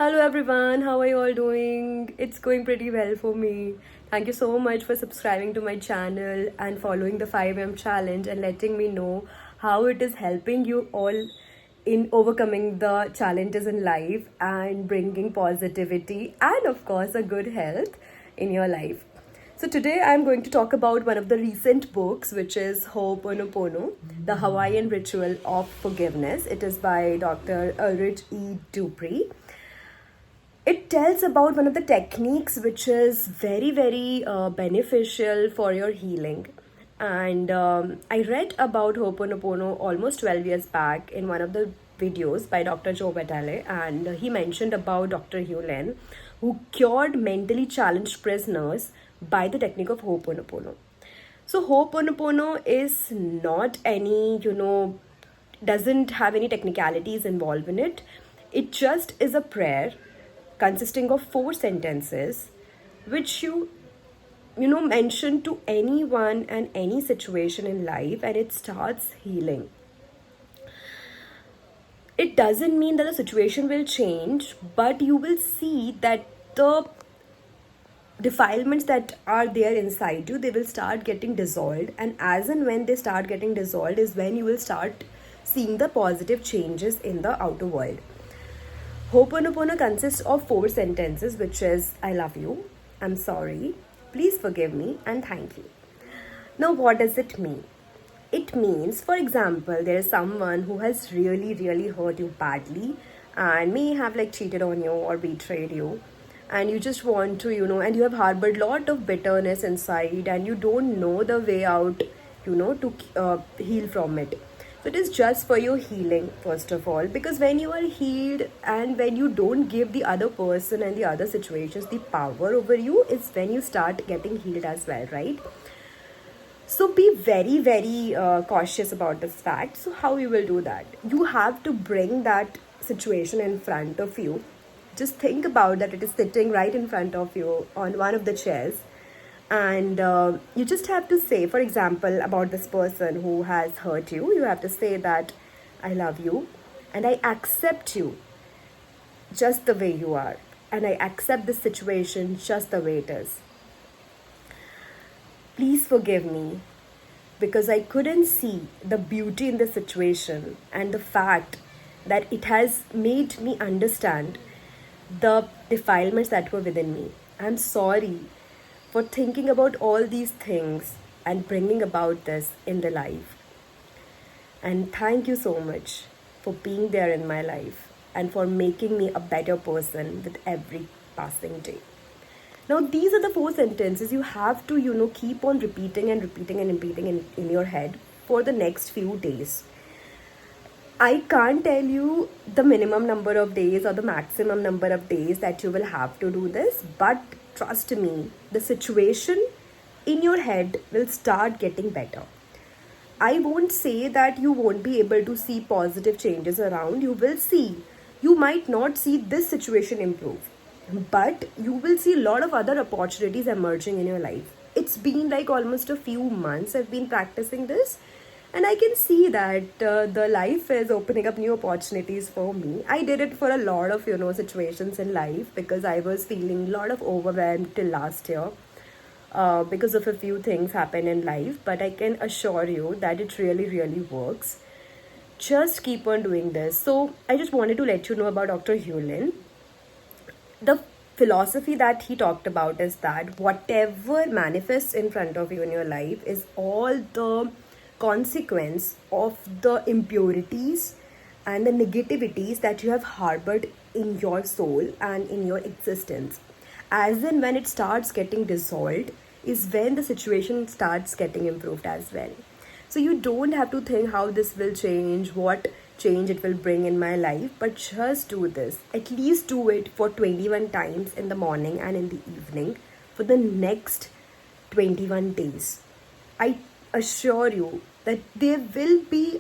Hello everyone, how are you all doing? It's going pretty well for me. Thank you so much for subscribing to my channel and following the 5M challenge and letting me know how it is helping you all in overcoming the challenges in life and bringing positivity and of course a good health in your life. So today I'm going to talk about one of the recent books, which is Ho'oponopono, The Hawaiian Ritual of Forgiveness. It is by Dr. Ulrich E. Dupree. It tells about one of the techniques which is very beneficial for your healing. And I read about Ho'oponopono almost 12 years back in one of the videos by Dr. Joe Vitale, and he mentioned about Dr. Hugh Lin, who cured mentally challenged prisoners by the technique of Ho'oponopono. So Ho'oponopono is not any, doesn't have any technicalities involved in it. It just is a prayer consisting of 4 sentences which you mention to anyone and any situation in life, and it starts healing. It doesn't mean that the situation will change, but you will see that the defilements that are there inside you, they will start getting dissolved, and as and when they start getting dissolved is when you will start seeing the positive changes in the outer world. Ho'oponopono consists of 4 sentences, which is I love you, I'm sorry, please forgive me, and thank you. Now, what does it mean? It means, for example, there is someone who has really hurt you badly and may have cheated on you or betrayed you, and you just want to, and you have harbored lot of bitterness inside and you don't know the way out, to heal from it. So it is just for your healing, first of all, because when you are healed and when you don't give the other person and the other situations the power over you, is when you start getting healed as well, right? So be very cautious about this fact. So how you will do that? You have to bring that situation in front of you. Just think about that it is sitting right in front of you on one of the chairs, and you just have to say, for example, about this person who has hurt you, you have to say that I love you and I accept you just the way you are, and I accept this situation just the way it is. Please forgive me because I couldn't see the beauty in the situation and the fact that it has made me understand the defilements that were within me. I'm sorry for thinking about all these things and bringing about this in the life. And thank you so much for being there in my life and for making me a better person with every passing day. Now, these are the 4 sentences you have to, keep on repeating in your head for the next few days. I can't tell you the minimum number of days or the maximum number of days that you will have to do this, but trust me, the situation in your head will start getting better. I won't say that you won't be able to see positive changes around. You will see. You might not see this situation improve, but you will see a lot of other opportunities emerging in your life. It's been almost a few months I've been practicing this, and I can see that the life is opening up new opportunities for me. I did it for a lot of, situations in life because I was feeling a lot of overwhelmed till last year because of a few things happen in life. But I can assure you that it really works. Just keep on doing this. So I just wanted to let you know about Dr. Hugh Lin. The philosophy that he talked about is that whatever manifests in front of you in your life is all the consequence of the impurities and the negativities that you have harbored in your soul and in your existence. As in when it starts getting dissolved is when the situation starts getting improved as well. So you don't have to think how this will change, what change it will bring in my life, but just do this. At least do it for 21 times in the morning and in the evening for the next 21 days. I assure you that there will be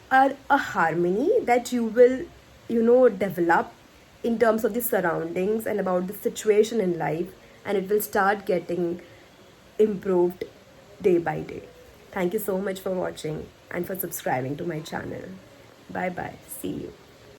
a harmony that you will develop in terms of the surroundings and about the situation in life, and it will start getting improved day by day. Thank you so much for watching and for subscribing to my channel. Bye bye. See you.